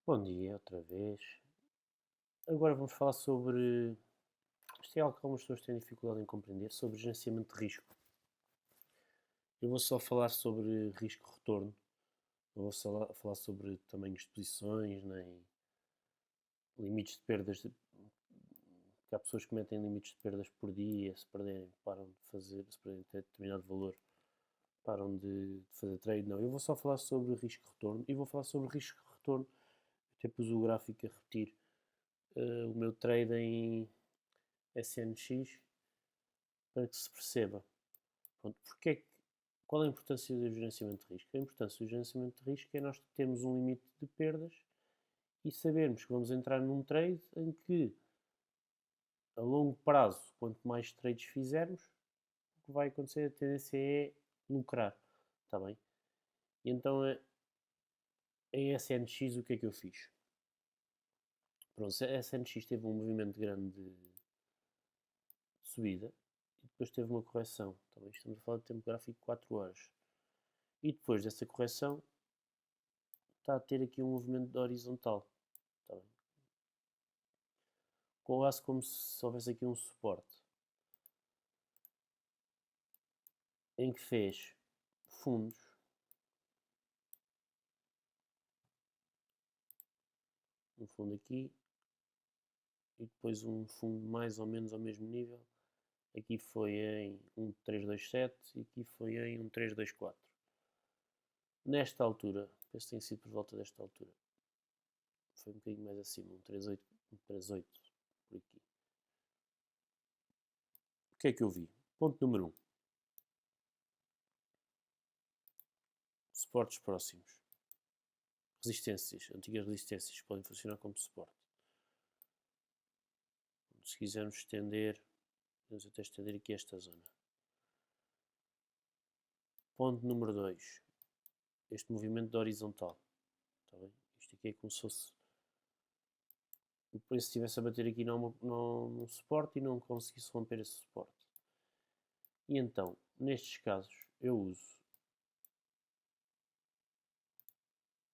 Bom dia, outra vez. Agora vamos falar sobre. Isto é algo que algumas pessoas têm dificuldade em compreender, sobre gerenciamento de risco. Eu vou só falar sobre risco-retorno, não vou só falar sobre tamanhos de posições, nem limites de perdas. Que há pessoas que metem limites de perdas por dia, se perderem, param de fazer, se perderem até determinado valor, param de fazer trade. Não, eu vou só falar sobre risco-retorno e vou falar sobre risco-retorno. Até pus o gráfico a repetir o meu trade em SNX para que se perceba. Pronto, qual é a importância do gerenciamento de risco? A importância do gerenciamento de risco é nós termos um limite de perdas e sabermos que vamos entrar num trade em que, a longo prazo, quanto mais trades fizermos, o que vai acontecer, a tendência é lucrar. Está bem? E então, em SNX, o que é que eu fiz? Pronto, a SNX teve um movimento grande de subida e depois teve uma correção. Também estamos a falar de tempo gráfico de 4 horas. E depois dessa correção, está a ter aqui um movimento de horizontal. Está bem? Quase como se houvesse aqui um suporte. Em que fez fundos. Um fundo aqui. E depois um fundo mais ou menos ao mesmo nível. Aqui foi em 1,327 e aqui foi em 1,324. Nesta altura, penso que tem sido por volta desta altura. Foi um bocadinho mais acima, 1,38, 1,38 por aqui. O que é que eu vi? Ponto número 1. Suportes próximos. Resistências, antigas resistências, podem funcionar como suporte. Se quisermos estender, podemos até estender aqui esta zona. Ponto número 2. Este movimento de horizontal. Está bem? Isto aqui é como se fosse o preço estivesse a bater aqui num suporte e não conseguisse romper esse suporte. E então, nestes casos, eu uso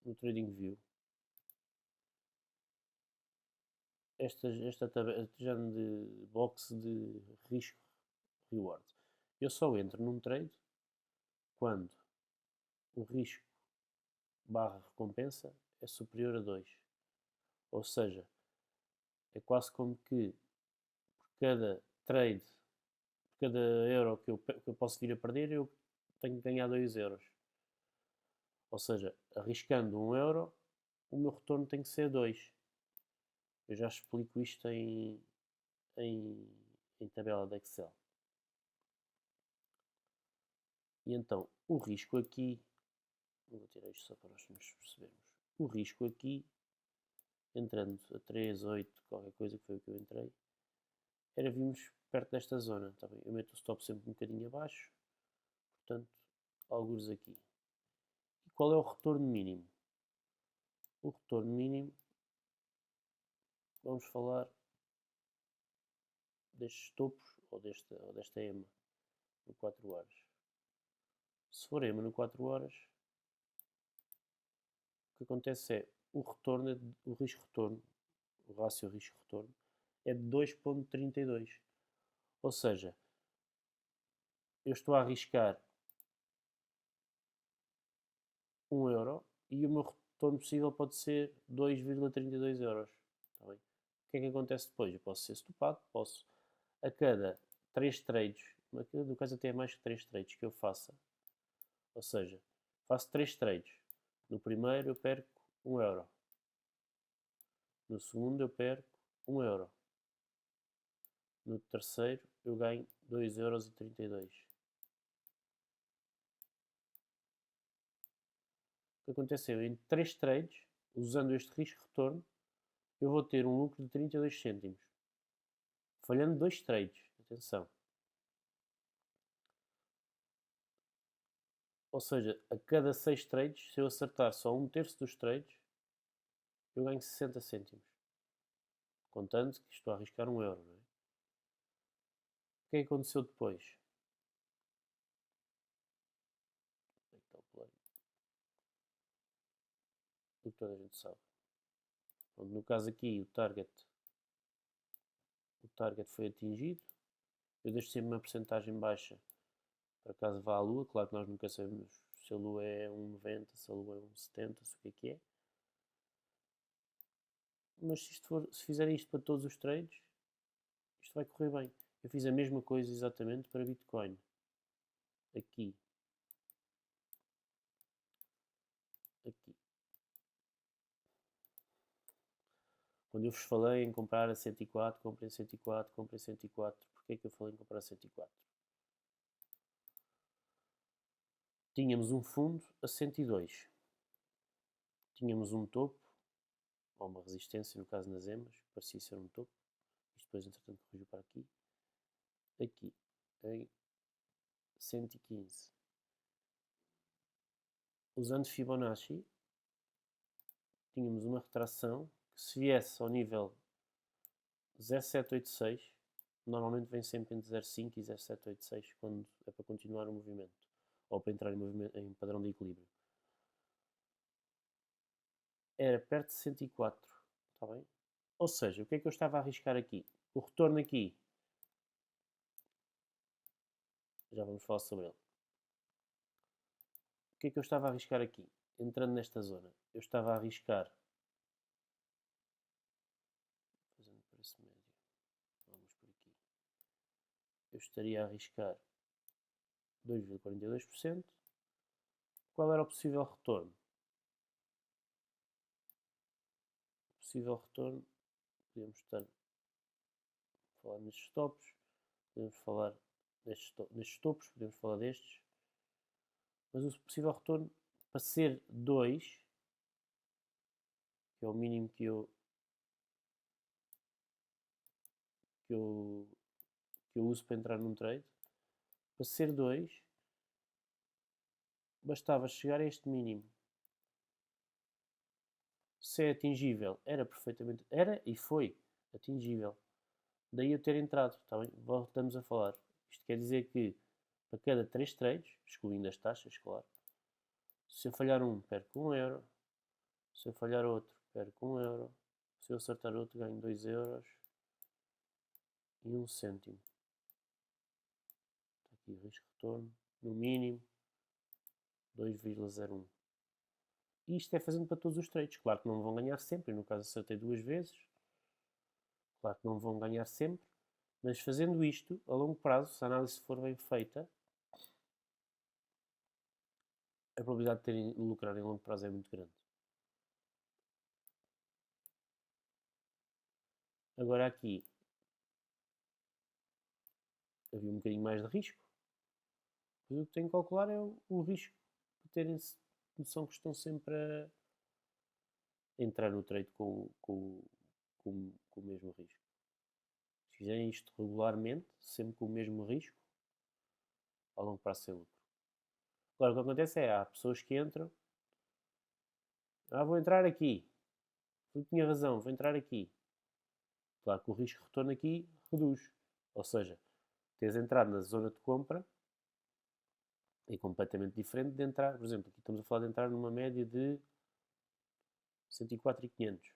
no TradingView esta tabela de box de risco-reward. Eu só entro num trade quando o risco barra recompensa é superior a 2. Ou seja, é quase como que por cada trade, por cada euro que eu posso vir a perder, eu tenho que ganhar 2 euros. Ou seja, arriscando 1 euro, o meu retorno tem que ser 2. Eu já explico isto em, em tabela de Excel. E então, o risco aqui, vou tirar isto só para nós nos percebermos. O risco aqui, entrando a 3, 8, qualquer coisa que foi o que eu entrei, era virmos perto desta zona. Tá bem? Eu meto o stop sempre um bocadinho abaixo, portanto, alguns aqui. E qual é o retorno mínimo? O retorno mínimo, vamos falar destes topos ou desta EMA no 4 horas. Se for EMA no 4 horas, o que acontece é o risco-retorno, o rácio risco-retorno, é de 2,32. Ou seja, eu estou a arriscar 1 euro e o meu retorno possível pode ser 2,32 euros. Está bem? O que é que acontece depois? Eu posso ser estupado, posso a cada 3 trades, no caso até é mais que 3 trades que eu faça, ou seja, faço 3 trades. No primeiro eu perco 1 euro. No segundo eu perco 1 euro. No terceiro eu ganho 2,32 euros. O que aconteceu? Em 3 trades, usando este risco-retorno, eu vou ter um lucro de 32 cêntimos. Falhando 2 trades. Atenção. Ou seja, a cada 6 trades, se eu acertar só um terço dos trades, eu ganho 60 cêntimos. Contando que estou a arriscar 1 euro. Não é? O que é que aconteceu depois? Onde é que está o play? O que toda a gente sabe. Pronto, no caso aqui, o target foi atingido. Eu deixo sempre uma porcentagem baixa para caso vá à Lua. Claro que nós nunca sabemos se a Lua é 1,90, se a Lua é 1,70, se o que é. Mas se fizer isto para todos os trades, isto vai correr bem. Eu fiz a mesma coisa exatamente para Bitcoin. Aqui. Aqui. Quando eu vos falei em comprar a 104, comprem 104, comprem 104. Porquê é que eu falei em comprar a 104? Tínhamos um fundo a 102. Tínhamos um topo, ou uma resistência, no caso nas EMAs, parecia ser um topo. Isto depois, entretanto, corrigiu para aqui. Aqui, em 115. Usando Fibonacci, tínhamos uma retração que, se viesse ao nível 0,786, normalmente vem sempre entre 0,5 e 0,786 quando é para continuar o movimento, ou para entrar em padrão de equilíbrio. Era perto de 104, está bem? Ou seja, o que é que eu estava a arriscar aqui? O retorno aqui, já vamos falar sobre ele. O que é que eu estava a arriscar aqui? Entrando nesta zona, eu estava a arriscar, fazendo preço médio, vamos por aqui, eu estaria a arriscar 2,42%. Qual era o possível retorno? O possível retorno, podemos estar a falar nestes tops, podemos falar nestes topos, podemos falar destes, mas o possível retorno, para ser 2, que é o mínimo que eu uso para entrar num trade, para ser 2, bastava chegar a este mínimo. Se é atingível, era e foi atingível. Daí eu ter entrado, tá bem? Voltamos a falar. Isto quer dizer que para cada 3 trades, excluindo as taxas, claro, se eu falhar um, perco 1 euro. Se eu falhar outro, perco 1 euro. Se eu acertar outro, ganho 2 euros e 1 cêntimo. Está aqui o risco-retorno, no mínimo 2,01. E isto é fazendo para todos os trades. Claro que não vão ganhar sempre. No caso, acertei 2 vezes. Claro que não vão ganhar sempre. Mas fazendo isto, a longo prazo, se a análise for bem feita, a probabilidade de terem lucrar em longo prazo é muito grande. Agora aqui havia um bocadinho mais de risco. Mas o que tenho que calcular é o risco de terem noção que estão sempre a entrar no trade com o mesmo risco. Se fizerem isto regularmente, sempre com o mesmo risco, ao longo prazo sem lucro. Agora o que acontece é, há pessoas que entram, vou entrar aqui, eu tinha razão, vou entrar aqui. Claro que o risco de retorno aqui reduz. Ou seja, teres entrado na zona de compra é completamente diferente de entrar, por exemplo, aqui estamos a falar de entrar numa média de 104,500.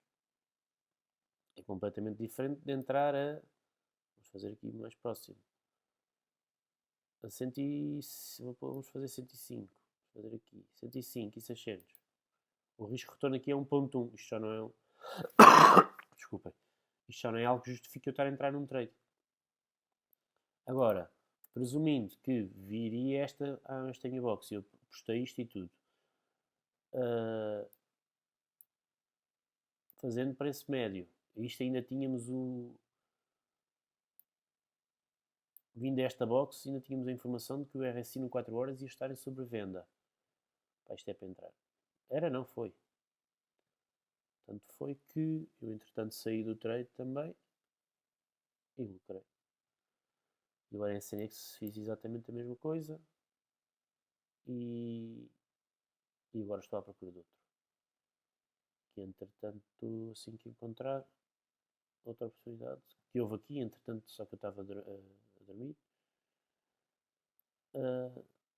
É completamente diferente de entrar a, vamos fazer aqui mais próximo, a 100, vamos fazer 105, vamos fazer aqui, 105 e 600. O risco de retorno aqui é 1.1, isto já não é desculpem, isto já não é algo que justifique eu estar a entrar num trade. Agora, presumindo que viria esta minha box e eu postei isto e tudo, fazendo preço médio, isto ainda tínhamos vindo a esta box, ainda tínhamos a informação de que o RSI no 4 horas ia estar em sobrevenda. Pá, isto é para entrar. Era, não foi. Tanto foi que eu, entretanto, saí do trade também e lucrei. E agora em CNX fiz exatamente a mesma coisa e agora estou à procura de outro. Que, entretanto, assim que encontrar outra oportunidade, que houve aqui, entretanto, só que eu estava a dormir,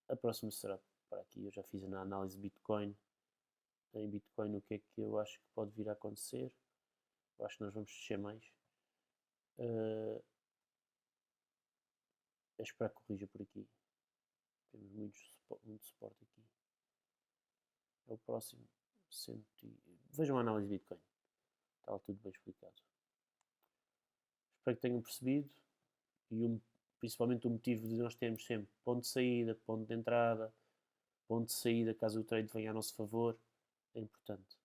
a próxima será para aqui. Eu já fiz na análise Bitcoin. Em Bitcoin, o que é que eu acho que pode vir a acontecer? Eu acho que nós vamos descer mais. Eu espero que corrija por aqui. Temos muito suporte aqui. É o próximo. Vejam a análise de Bitcoin. Está tudo bem explicado. Espero que tenham percebido. E principalmente o motivo de nós termos sempre ponto de saída, ponto de entrada, ponto de saída caso o trade venha a nosso favor, é importante.